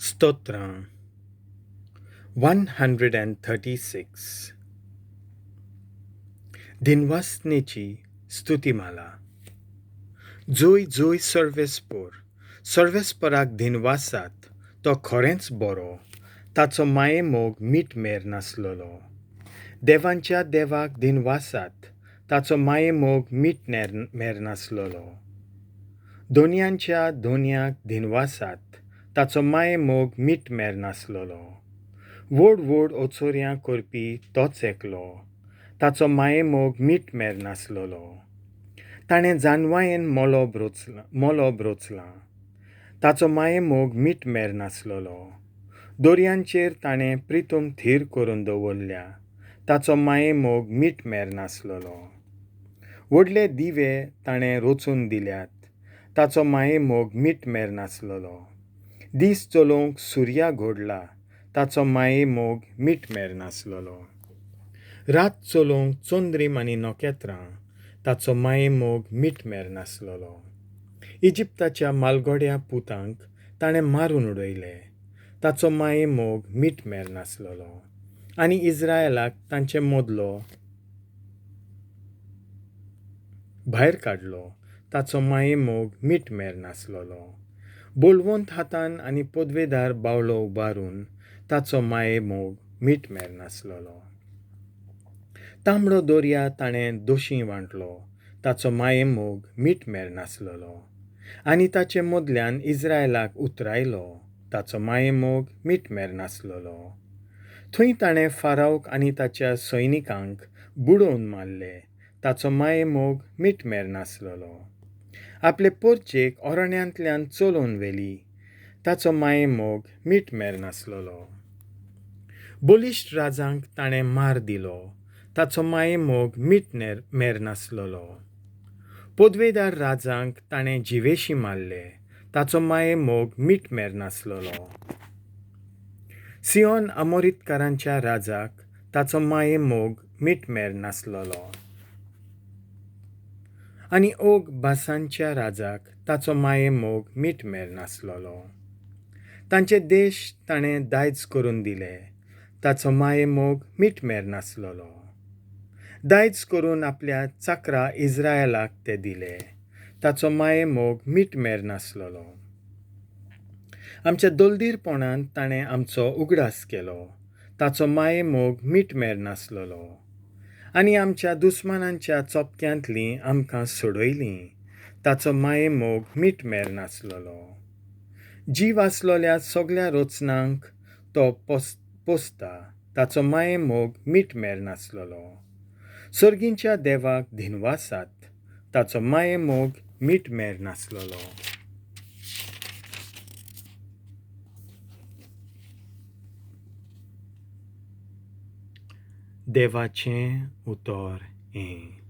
स्तोत्रां 136 दिनवासनेची स्तुतिमाला. जोय जोय सर्वेस्पराक दिनवासात तो खरेंच बरो, ताचो माये मोग मीठ मेर नासलोलो. देवांच्या देवाक दिनवासात ताचो माये मोग मीठ मेर नासलोलो. दोनयांच्या दोनयाक दिनवासात ताचो माये मोग मीठ मेर नासलोलो. व्हड व्हड ओचोऱ्यां करपी तोच एकलो, ताचो माये मोग मीठ मेर नासलोलो. ताणें जानवायेन मोलो ब्रोचलां, ताचो माये मोग मीठ मेर नासलोलो. दोरयांचेर ताणें प्रितूम थीर करून दवरल्या, ताचो माये मोग मीठ मेर नासलोलो. व्हडले दिवे ताणें रोचून दिल्यात, ताचो माये मोग मीठ मेर नासलोलो. दीस चलोवंक सुर्या घोडला, ताचो माये मोग मीठ मेर नासलोलो. रात चलोवंक चोंद्रीम आनी नोकेत्रां, ताचो माये मोग मीठ मेर नासलोलो. इजिप्ताच्या मालगोड्या पुतांक ताणें मारून उडयले, ताचो माये मोग मीठ मेर नासलोलो. आनी इस्रायलाक तांचे मोदलो भायर काडलो, ताचो माये मोग मीठ मेर नासलोलो. बोलवंत हातान आनी पदवेदार बावलो उबारून, ताचो माये मोग मीठ मेर नासलोलो. तांबडो दोर्या ताणें दोशी वांटलो, ताचो माये मोग मीठ मेर नासलोलो. आनी ताचे मदल्यान इस्रायलाक उतरायलो, ताचो माये मोग मीठ मेर नासलोलो. थंय ताणें फारावक आनी ताच्या सैनिकांक बुडोवन मारले, ताचो माये मोग मीठ मेर नासलोलो. आपले पोरचेक ओराण्यांतल्यान चलोवन व्हेली, ताचो माये मोग मीठ मेर नासलोलो. बलिश्ट राजांक ताणें मार दिलो, ताचो माये मोग मीठ मेर नासलोलो. पदवेदार राजांक ताणें जिवेशी मारले, ताचो माये मोग मीठ मेर नासलोलो. सियोन अमोरीतकारांच्या राजाक ताचो माये मोग मीठ मेर नासलोलो. आनी ओग बासांच्या राजाक ताचो माये मोग मीठ मेर नासलोलो. तांचे देश ताणें दायज करून दिले, ताचो माये मोग मीठ मेर नासलोलो. दायज करून आपल्या चाकरा इस्रायलाक ते दिले, ताचो माये मोग मीठ मेर नासलोलो. आमच्या दोलदीरपणान ताणें आमचो उगडास केलो, ताचो माये मोग मीठ मेर नासलोलो. आनी आमच्या दुस्मानांच्या चोपक्यांतलीं आमकां सोडयलीं, ताचो माये मोग मीठ मेर नासलोलो. जीव आसलोल्या सगल्या रोचनांक तो पोसता, ताचो माये मोग मीठ मेर नासलोलो. सर्गींच्या देवाक दिनवासात ताचो माये मोग मीठ मेर नासलोलो. देवाचें उतर हें.